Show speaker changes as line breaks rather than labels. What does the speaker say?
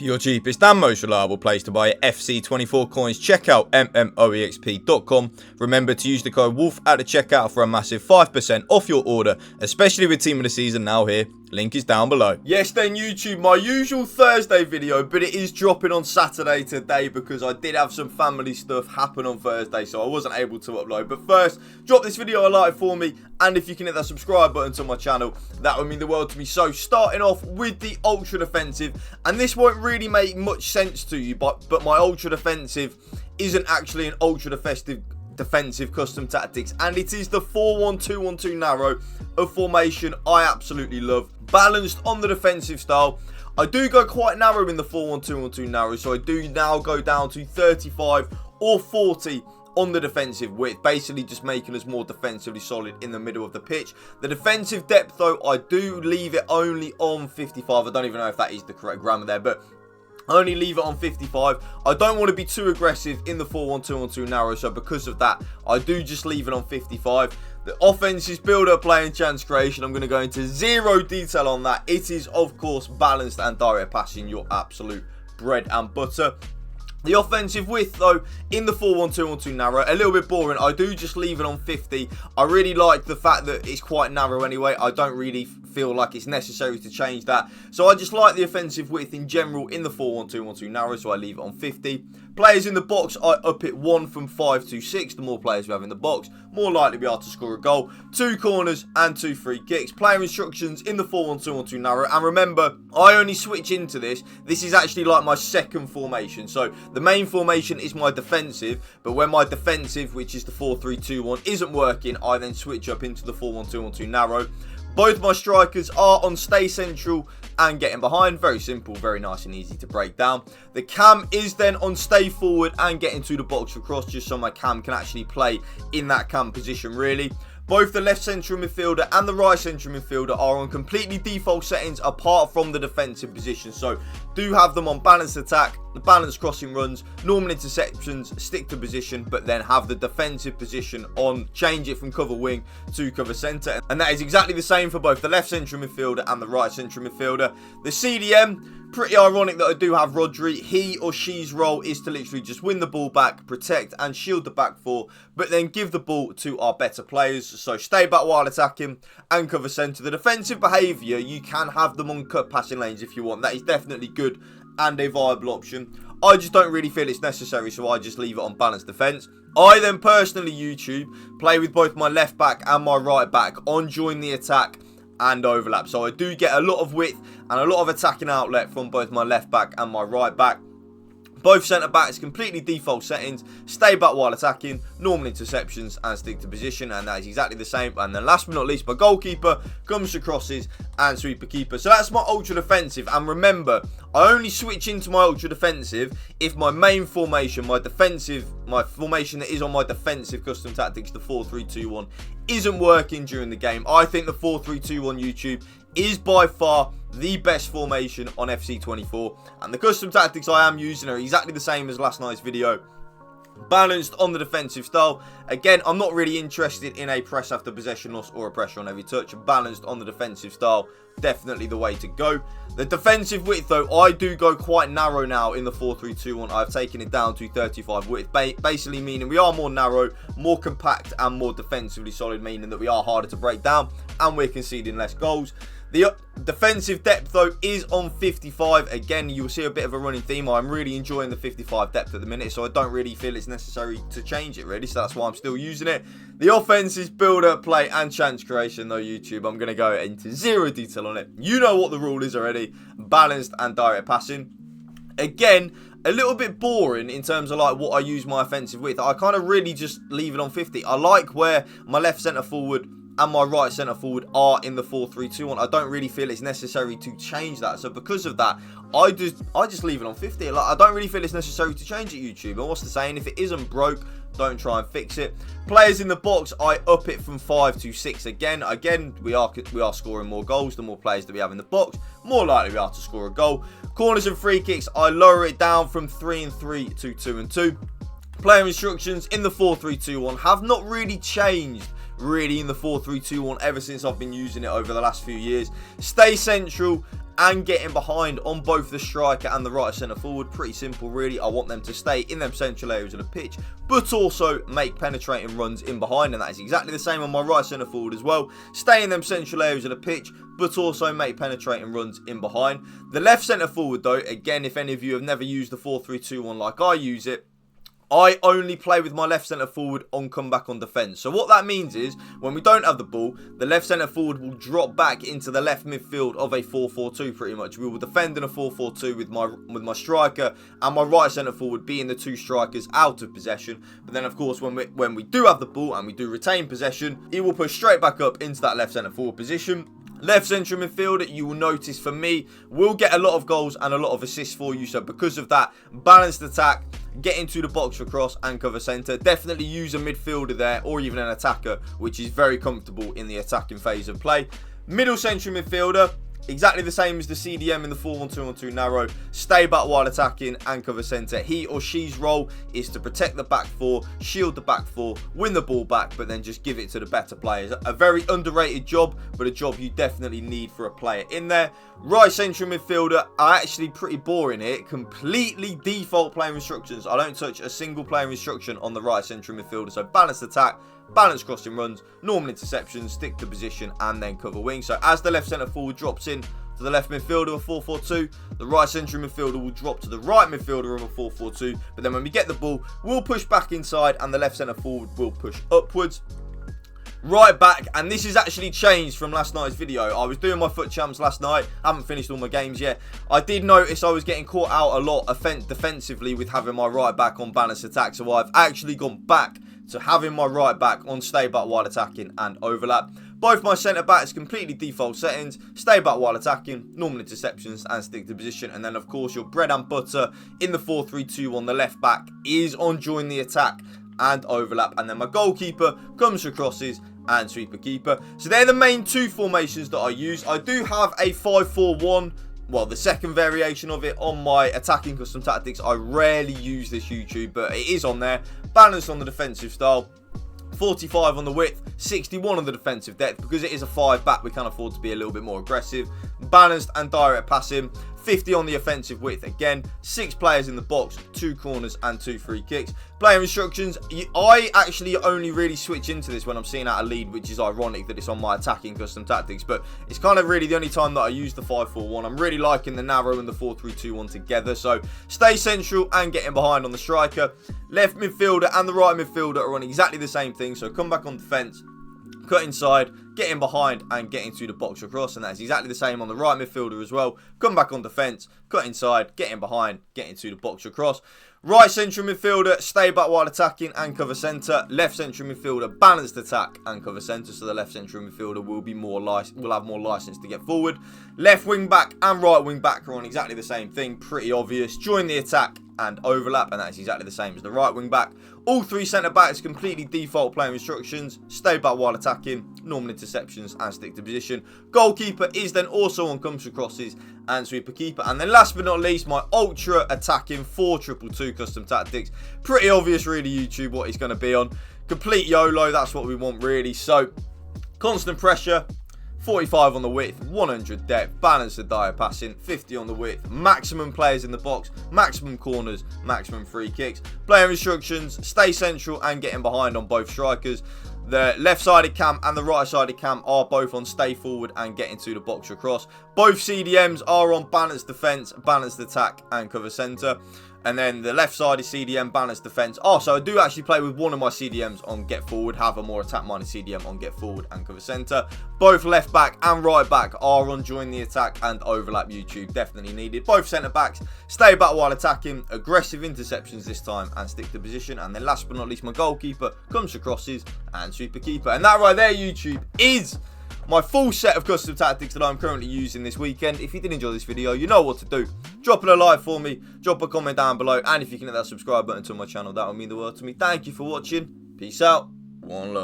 For your cheapest and most reliable place to buy FC24 coins, check out mmoexp.com. Remember to use the code WOLF at the checkout for a massive 5% off your order, especially with Team of the Season now here. Link is down below. Yes then YouTube, my usual Thursday video, but it is dropping on Saturday today because I did have some family stuff happen on Thursday, so I wasn't able to upload. But first, drop this video a like for me, and if you can hit that subscribe button to my channel, that would mean the world to me. So starting off with the ultra defensive, and this won't really make much sense to you, but my ultra defensive isn't actually an ultra defensive custom tactics, and it is the 4-1-2-1-2 narrow of formation I absolutely love. Balanced on the defensive style. I do go quite narrow in the 4-1-2-1-2 narrow, so I do now go down to 35 or 40 on the defensive width, basically just making us more defensively solid in the middle of the pitch. The defensive depth though, I do leave it only on 55. I don't even know if that is the correct grammar there, but I only leave it on 55. I don't want to be too aggressive in the 4-1-2-1-2 narrow, so because of that, I do just leave it on 55. The offense is build-up, play and chance creation. I'm going to go into zero detail on that. It is, of course, balanced and direct passing, your absolute bread and butter. The offensive width, though, in the 4-1-2-1-2 narrow, a little bit boring. I do just leave it on 50. I really like the fact that it's quite narrow anyway. I don't really feel like it's necessary to change that. So I just like the offensive width in general in the 4-1-2-1-2 narrow, so I leave it on 50. Players in the box, I up it 1 from 5 to 6. The more players we have in the box, more likely to be able to score a goal. 2 corners and 2 free kicks. Player instructions in the 4-1-2-1-2 narrow. And remember, I only switch into this. This is actually like my second formation. So the main formation is my defensive, but when my defensive, which is the 4-3-2-1, isn't working, I then switch up into the 4-1-2-1-2 narrow. Both my strikers are on stay central and getting behind. Very simple, very nice and easy to break down. The cam is then on stay forward and get into the box for cross, just so my cam can actually play in that cam position really. Both the left central midfielder and the right central midfielder are on completely default settings apart from the defensive position. So do have them on balanced attack, the balanced crossing runs, normal interceptions, stick to position, but then have the defensive position on, change it from cover wing to cover centre. And that is exactly the same for both the left central midfielder and the right central midfielder. The CDM, pretty ironic that I do have Rodri. He or she's role is to literally just win the ball back, protect and shield the back four, but then give the ball to our better players. So stay back while attacking and cover centre. The defensive behaviour, you can have them on cut passing lanes if you want. That is definitely good and a viable option. I just don't really feel it's necessary, so I just leave it on balanced defence. I then personally, YouTube, play with both my left back and my right back on join the attack and overlap. So I do get a lot of width and a lot of attacking outlet from both my left back and my right back. Both centre backs, completely default settings, stay back while attacking, normal interceptions and stick to position, and that is exactly the same. And then last but not least, my goalkeeper comes to crosses and sweeper keeper. So that's my ultra defensive, and remember, I only switch into my ultra defensive if my main formation, my formation that is on my defensive custom tactics, the 4-3-2-1, isn't working during the game. I think the 4-3-2-1 YouTube is by far the best formation on FC24, and the custom tactics I am using are exactly the same as last night's video. Balanced on the defensive style. Again, I'm not really interested in a press after possession loss or a pressure on every touch. Balanced on the defensive style, definitely the way to go. The defensive width though, I do go quite narrow now in the 4-3-2-1. I've taken it down to 35 width, basically meaning we are more narrow, more compact and more defensively solid, meaning that we are harder to break down and we're conceding less goals. The defensive depth though is on 55. Again, you'll see a bit of a running theme. I'm really enjoying the 55 depth at the minute, so I don't really feel it's necessary to change it really, so that's why I'm still using it. The offense is build up, play and chance creation though, YouTube. I'm going to go into zero detail on it. You know what the rule is already. Balanced and direct passing. Again, a little bit boring in terms of like what I use my offensive with. I kind of really just leave it on 50. I like where my left centre forward and my right centre forward are in the 4-3-2-1. I don't really feel it's necessary to change that. So because of that, I just leave it on 50. Like, I don't really feel it's necessary to change it, YouTube. And what's the saying? If it isn't broke, don't try and fix it. Players in the box, I up it from 5 to 6 again. We are scoring more goals. The more players that we have in the box, more likely we are to score a goal. Corners and free kicks, I lower it down from 3 and 3 to 2 and 2. Player instructions in the 4-3-2-1 have not really changed really in the 4-3-2-1 ever since I've been using it over the last few years. Stay central and getting behind on both the striker and the right centre forward. Pretty simple really. I want them to stay in them central areas of the pitch, but also make penetrating runs in behind, and that is exactly the same on my right centre forward as well. Stay in them central areas of the pitch, but also make penetrating runs in behind. The left centre forward though, again, if any of you have never used the 4-3-2-1 like I use it, I only play with my left centre forward on comeback on defence. So what that means is, when we don't have the ball, the left centre forward will drop back into the left midfield of a 4-4-2 pretty much. We will defend in a 4-4-2 with my striker and my right centre forward being the two strikers out of possession. But then of course when we do have the ball and we do retain possession, it will push straight back up into that left centre forward position. Left central midfielder, you will notice for me, will get a lot of goals and a lot of assists for you. So because of that, balanced attack, get into the box for cross and cover centre. Definitely use a midfielder there or even an attacker, which is very comfortable in the attacking phase of play. Middle central midfielder, exactly the same as the CDM in the 4-1-2-1-2 narrow. Stay back while attacking and cover centre. He or she's role is to protect the back four, shield the back four, win the ball back, but then just give it to the better players. A very underrated job, but a job you definitely need for a player in there. Right central midfielder are actually pretty boring here. Completely default player instructions. I don't touch a single player instruction on the right central midfielder. So balanced attack, balanced crossing runs, normal interceptions, stick to position, and then cover wing. So as the left centre forward drops in to the left midfielder of a 4-4-2, the right central midfielder will drop to the right midfielder of a 4-4-2. But then when we get the ball, we'll push back inside and the left centre forward will push upwards. Right back, and this has actually changed from last night's video. I was doing my foot champs last night, haven't finished all my games yet. I did notice I was getting caught out a lot defensively with having my right back on balanced attack, so I've actually gone back to having my right back on stay back while attacking and overlap. Both my centre backs completely default settings, stay back while attacking, normal interceptions and stick to position. And then of course your bread and butter in the 4-3-2 on the left back is on join the attack and overlap. And then my goalkeeper comes for crosses and sweeper keeper. So they're the main two formations that I use. I do have a 5-4-1, well, the second variation of it on my attacking custom tactics. I rarely use this YouTube, but it is on there. Balanced on the defensive style, 45 on the width, 61 on the defensive depth. Because it is a 5 back, we can afford to be a little bit more aggressive. Balanced and direct passing, 50 on the offensive width. Again, 6 players in the box, 2 corners and 2 free kicks. Player instructions, I actually only really switch into this when I'm seeing out a lead, which is ironic that it's on my attacking custom tactics, but it's kind of really the only time that I use the 5-4-1. I'm really liking the narrow and the 4-3-2-1 together. So stay central and getting behind on the striker. Left midfielder and the right midfielder are on exactly the same thing. So come back on defence, cut inside, get in behind and get into the box across, and that's exactly the same on the right midfielder as well. Come back on defence, cut inside, get in behind, get into the box across. Right central midfielder, stay back while attacking and cover centre. Left central midfielder, balanced attack and cover centre. So the left central midfielder will be will have more license to get forward. Left wing back and right wing back are on exactly the same thing. Pretty obvious. Join the attack and overlap, and that's exactly the same as the right wing back. All 3 centre backs completely default player instructions. Stay back while attacking, normal interceptions and stick to position. Goalkeeper is then also on comes for crosses and sweeper keeper. And then last but not least, my ultra attacking 4-2-2 custom tactics. Pretty obvious really, YouTube, what he's going to be on. Complete YOLO, that's what we want really. So constant pressure, 45 on the width, 100 depth, balanced and direct passing, 50 on the width, maximum players in the box, maximum corners, maximum free kicks. Player instructions, stay central and getting behind on both strikers. The left-sided cam and the right-sided cam are both on stay forward and get into the box across. Both CDMs are on balanced defence, balanced attack and cover centre. And then the left-sided CDM, balanced defence. Oh, so I do actually play with one of my CDMs on get forward, have a more attack-minded CDM on get forward and cover centre. Both left back and right back are on join the attack and overlap, YouTube. Definitely needed. Both centre backs stay back while attacking, aggressive interceptions this time and stick to position. And then last but not least, my goalkeeper comes for crosses and sweeper keeper. And that right there, YouTube, is my full set of custom tactics that I'm currently using this weekend. If you did enjoy this video, you know what to do. Drop it a like for me, drop a comment down below, and if you can hit that subscribe button to my channel, that would mean the world to me. Thank you for watching. Peace out. One love.